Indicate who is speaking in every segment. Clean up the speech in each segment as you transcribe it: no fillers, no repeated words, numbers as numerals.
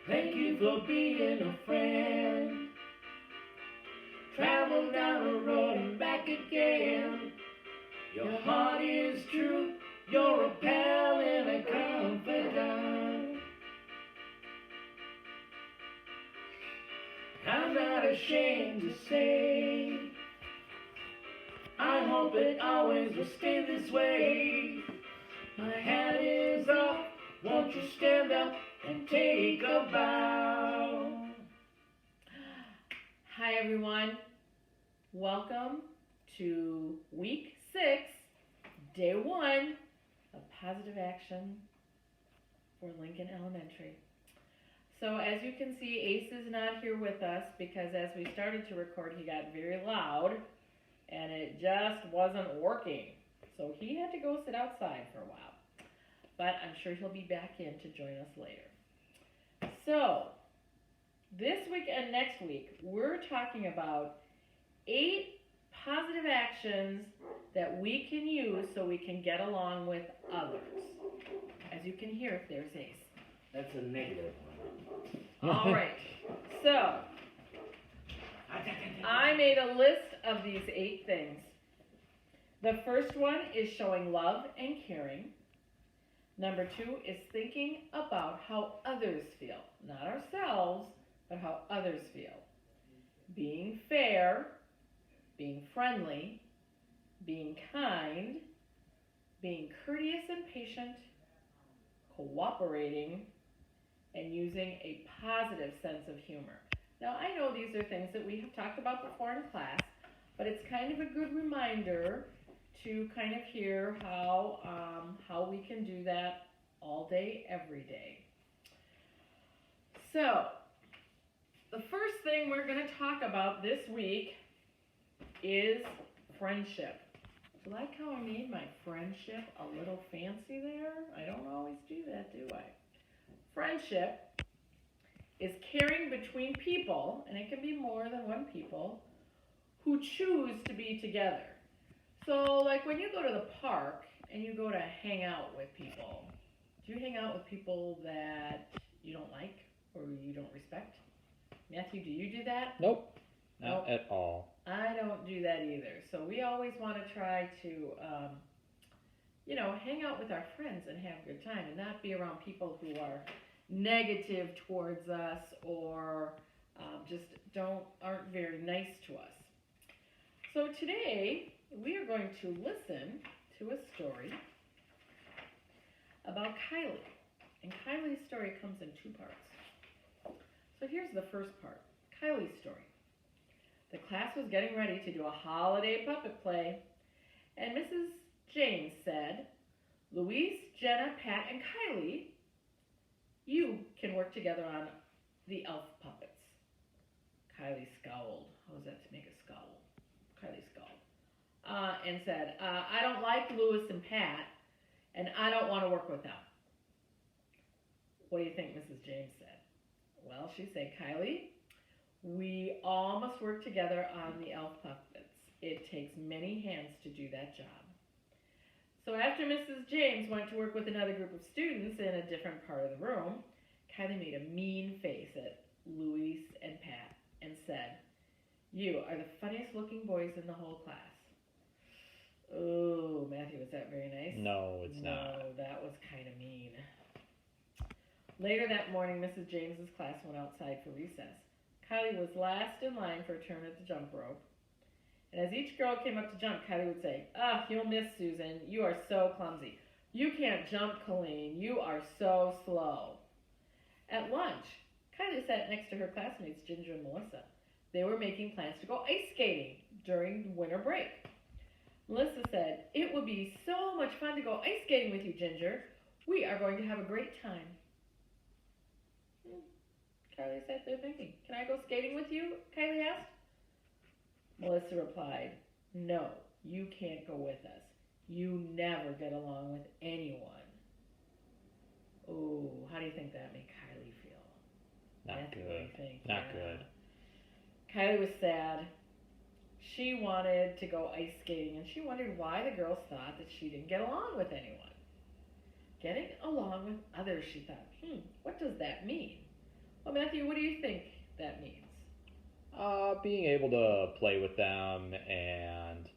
Speaker 1: Thank you for being a friend. Travel down the road and back again. Your heart is true. You're a pal and a confidant. I'm not ashamed to say, I hope it always will stay this way. My hat is off. Won't you stand up and take a bow?
Speaker 2: Hi everyone, welcome to week 6, day 1 of Positive Action for Lincoln Elementary. So as you can see, Ace is not here with us because as we started to record he got very loud and it just wasn't working. So he had to go sit outside for a while. But I'm sure he'll be back in to join us later. So, this week and next week, we're talking about 8 positive actions that we can use so we can get along with others. As you can hear, there's Ace.
Speaker 1: That's a negative one.
Speaker 2: All right. So, I made a list of these 8 things. The first one is showing love and caring. Number 2 is thinking about how others feel. Not ourselves, but how others feel. Being fair, being friendly, being kind, being courteous and patient, cooperating, and using a positive sense of humor. Now, I know these are things that we have talked about before in class, but it's kind of a good reminder to kind of hear how we can do that all day, every day. So, the first thing we're going to talk about this week is friendship. Do you like how I made my friendship a little fancy there? I don't always do that, do I? Friendship is caring between people, and it can be more than one people, who choose to be together. So, like when you go to the park and you go to hang out with people, do you hang out with people that you don't like or you don't respect? Matthew, do you do that?
Speaker 3: Nope, not at all.
Speaker 2: I don't do that either. So we always want to try to, hang out with our friends and have a good time and not be around people who are negative towards us or just aren't very nice to us. So today, we are going to listen to a story about Kylie. And Kylie's story comes in 2 parts. So here's the first part, Kylie's story. The class was getting ready to do a holiday puppet play, and Mrs. James said, Louise, Jenna, Pat, and Kylie, you can work together on the elf puppets. Kylie scowled. How was that to make a scowl? Kylie scowled. And said, I don't like Louis and Pat, and I don't want to work with them. What do you think Mrs. James said? Well, she said, Kylie, we all must work together on the elf puppets. It takes many hands to do that job. So after Mrs. James went to work with another group of students in a different part of the room, Kylie made a mean face at Louis and Pat and said, you are the funniest looking boys in the whole class. Oh, Matthew, was that very nice?
Speaker 3: No, it's not.
Speaker 2: No, that was kind of mean. Later that morning, Mrs. James's class went outside for recess. Kylie was last in line for a turn at the jump rope. And as each girl came up to jump, Kylie would say, you'll miss Susan. You are so clumsy. You can't jump, Colleen. You are so slow. At lunch, Kylie sat next to her classmates, Ginger and Melissa. They were making plans to go ice skating during winter break. Melissa said, it would be so much fun to go ice skating with you, Ginger. We are going to have a great time. Kylie sat there thinking, can I go skating with you? Kylie asked. Melissa replied, no, you can't go with us. You never get along with anyone. Oh, how do you think that made Kylie feel?
Speaker 3: Not
Speaker 2: good.
Speaker 3: What do you think? Not good.
Speaker 2: Kylie was sad. She wanted to go ice skating, and she wondered why the girls thought that she didn't get along with anyone. Getting along with others, she thought, what does that mean? Well, Matthew, what do you think that means?
Speaker 3: Being able to play with them and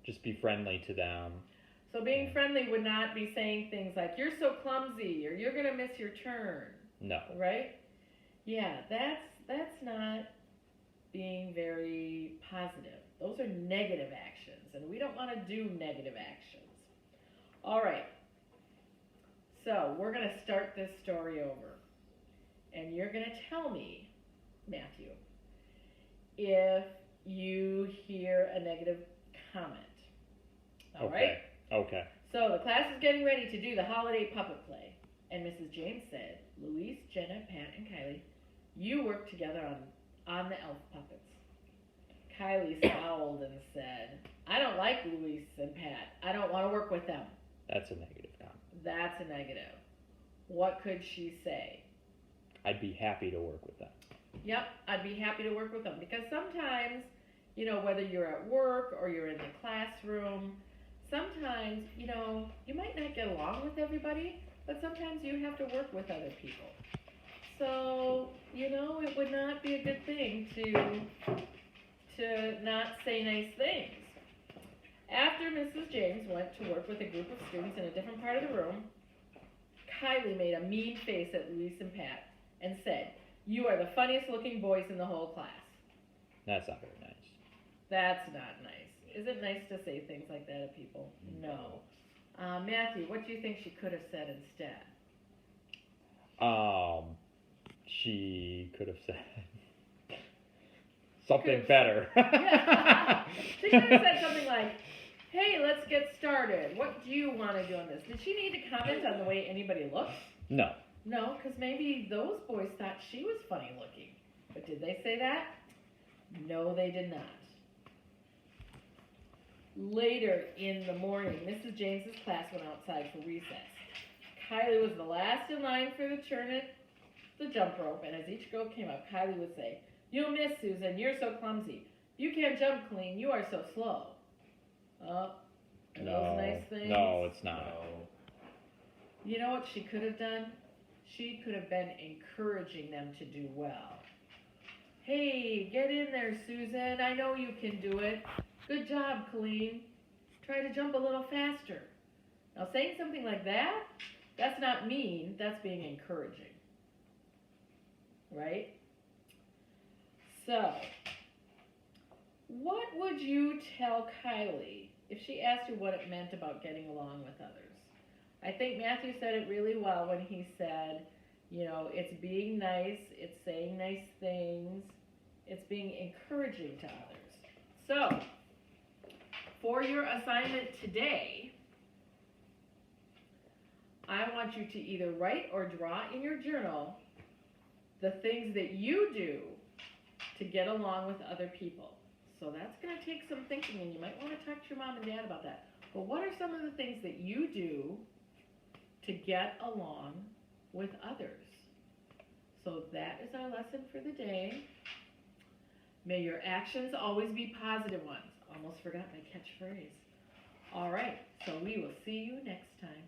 Speaker 3: just be friendly to them.
Speaker 2: So being friendly would not be saying things like, you're so clumsy, or you're going to miss your turn,
Speaker 3: No.
Speaker 2: right? Yeah, that's not being very positive. Those are negative actions, and we don't want to do negative actions. All right. So we're going to start this story over, and you're going to tell me, Matthew, if you hear a negative comment. All right?
Speaker 3: Okay.
Speaker 2: So the class is getting ready to do the holiday puppet play, and Mrs. James said, Louise, Jenna, Pat, and Kylie, you work together on the elf puppets. Kylie scowled and said, I don't like Louise and Pat. I don't want to work with them.
Speaker 3: That's a negative comment.
Speaker 2: That's a negative. What could she say?
Speaker 3: I'd be happy to work with them.
Speaker 2: Yep, I'd be happy to work with them, because sometimes, whether you're at work or you're in the classroom, sometimes, you might not get along with everybody, but sometimes you have to work with other people. So, it would not be a good thing to not say nice things. After Mrs. James went to work with a group of students in a different part of the room, Kylie made a mean face at Louise and Pat and said, you are the funniest looking boys in the whole class.
Speaker 3: That's not very nice.
Speaker 2: That's not nice. Is it nice to say things like that to people? No. Matthew, what do you think she could have said instead?
Speaker 3: She could have said something better.
Speaker 2: Yeah. She could have said something like, hey, let's get started. What do you want to do on this? Did she need to comment on the way anybody looks?
Speaker 3: No.
Speaker 2: No, because maybe those boys thought she was funny looking. But did they say that? No, they did not. Later in the morning, Mrs. James's class went outside for recess. Kylie was the last in line for the turn at the jump rope, and as each girl came up, Kylie would say, you'll miss, Susan, you're so clumsy. You can't jump clean, you are so slow. Oh, are those nice things?
Speaker 3: No, it's not.
Speaker 1: No.
Speaker 2: You know what she could have done? She could have been encouraging them to do well. Hey, get in there, Susan. I know you can do it. Good job, Colleen. Try to jump a little faster. Now, saying something like that, that's not mean. That's being encouraging. Right? So, what would you tell Kylie if she asked you what it meant about getting along with others? I think Matthew said it really well when he said, it's being nice, it's saying nice things, it's being encouraging to others. So, for your assignment today, I want you to either write or draw in your journal the things that you do to get along with other people. So that's going to take some thinking, and you might want to talk to your mom and dad about that. But what are some of the things that you do to get along with others? So that is our lesson for the day. May your actions always be positive ones. Almost forgot my catchphrase. All right, so we will see you next time.